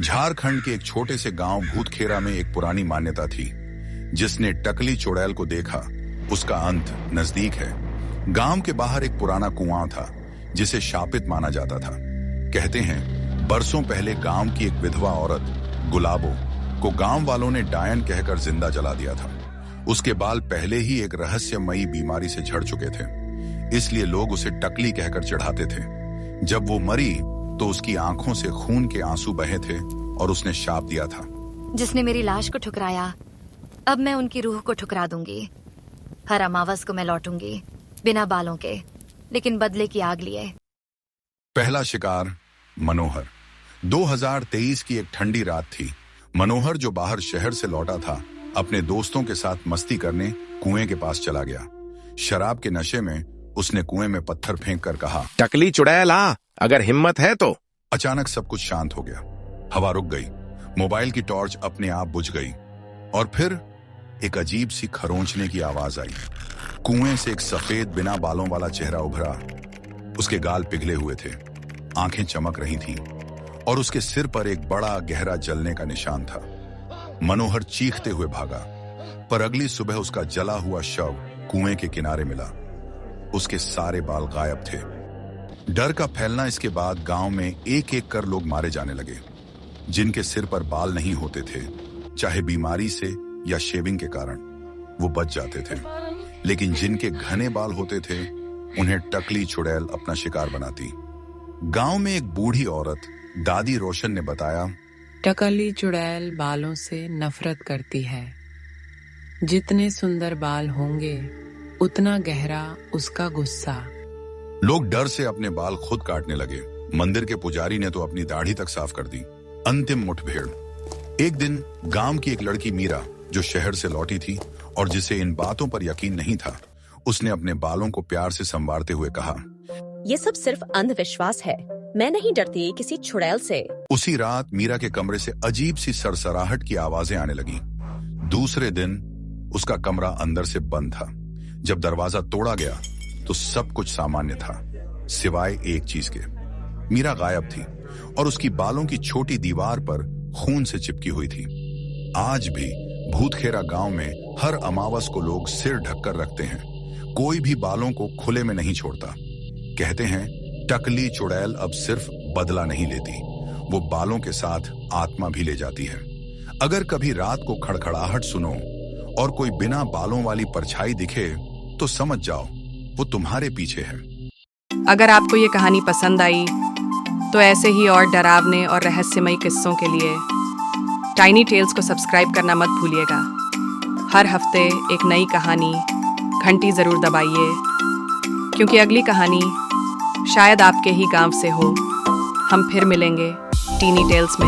झारखंड के एक छोटे से गांव भूतखेरा में एक पुरानी मान्यता थी। जिसने टकली चुड़ैल को देखा उसका अंत नजदीक है। गांव के बाहर एक पुराना कुआं था जिसे शापित माना जाता था। कहते हैं बरसों पहले गांव की एक विधवा औरत गुलाबो को गांव वालों ने डायन कहकर जिंदा जला दिया था। उसके बाल पहले ही एक रहस्यमयी बीमारी से झड़ चुके थे, इसलिए लोग उसे टकली कहकर चिढ़ाते थे। जब वो मरी तो उसकी आंखों से खून के आंसू बहे थे और उसने शाप दिया था, जिसने मेरी लाश को ठुकराया अब मैं उनकी रूह को ठुकरा दूंगी। हर अमावस को मैं लौटूंगी बिना बालों के, लेकिन बदले की आग लिए। पहला शिकार मनोहर। 2023 की एक ठंडी रात थी। मनोहर जो बाहर शहर से लौटा था, अपने दोस्तों के साथ मस्ती करने कुएं के पास चला गया। शराब के नशे में उसने कुएं में पत्थर फेंक कर कहा, टकली चुड़ैल आ, अगर हिम्मत है तो। अचानक सब कुछ शांत हो गया। हवा रुक गई, मोबाइल की टॉर्च अपने आप बुझ गई और फिर एक अजीब सी खरोंचने की आवाज आई। कुएं से एक सफेद बिना बालों वाला चेहरा उभरा। उसके गाल पिघले हुए थे, आंखें चमक रही थीं और उसके सिर पर एक बड़ा गहरा जलने का निशान था। मनोहर चीखते हुए भागा, पर अगली सुबह उसका जला हुआ शव कुएं के किनारे मिला। उसके सारे बाल गायब थे। डर का फैलना इसके बाद गांव में एक एक कर लोग मारे जाने लगे। जिनके सिर पर बाल नहीं होते थे, चाहे बीमारी से या शेविंग के कारण, वो बच जाते थे। लेकिन जिनके घने बाल होते थे, उन्हें टकली चुड़ैल अपना शिकार बनाती। गांव में एक बूढ़ी औरत दादी रोशन ने बताया, टकली चुड़ैल बालों से नफरत करती है। जितने सुंदर बाल होंगे उतना गहरा उसका गुस्सा। लोग डर से अपने बाल खुद काटने लगे। मंदिर के पुजारी ने तो अपनी दाढ़ी तक साफ कर दी। अंतिम मुठभेड़। एक दिन गांव की एक लड़की मीरा, जो शहर से लौटी थी और जिसे इन बातों पर यकीन नहीं था, उसने अपने बालों को प्यार से संवारते हुए कहा, ये सब सिर्फ अंधविश्वास है, मैं नहीं डरती किसी चुड़ैल से। उसी रात मीरा के कमरे से अजीब सी सरसराहट की आवाजें आने लगी। दूसरे दिन उसका कमरा अंदर से बंद था। जब दरवाजा तोड़ा गया तो सब कुछ सामान्य था, सिवाय एक चीज के। मीरा गायब थी और उसकी बालों की छोटी दीवार पर खून से चिपकी हुई थी। आज भी भूतखेरा गांव में हर अमावस को लोग सिर ढककर रखते हैं। कोई भी बालों को खुले में नहीं छोड़ता। कहते हैं टकली चुड़ैल अब सिर्फ बदला नहीं लेती, वो बालों के साथ आत्मा भी ले जाती है। अगर कभी रात को खड़खड़ाहट सुनो और कोई बिना बालों वाली परछाई दिखे तो समझ जाओ वो तुम्हारे पीछे है। अगर आपको ये कहानी पसंद आई तो ऐसे ही और डरावने और रहस्यमयी किस्सों के लिए टाइनी टेल्स को सब्सक्राइब करना मत भूलिएगा। हर हफ्ते एक नई कहानी, घंटी ज़रूर दबाइए, क्योंकि अगली कहानी शायद आपके ही गांव से हो। हम फिर मिलेंगे टीनी टेल्स में।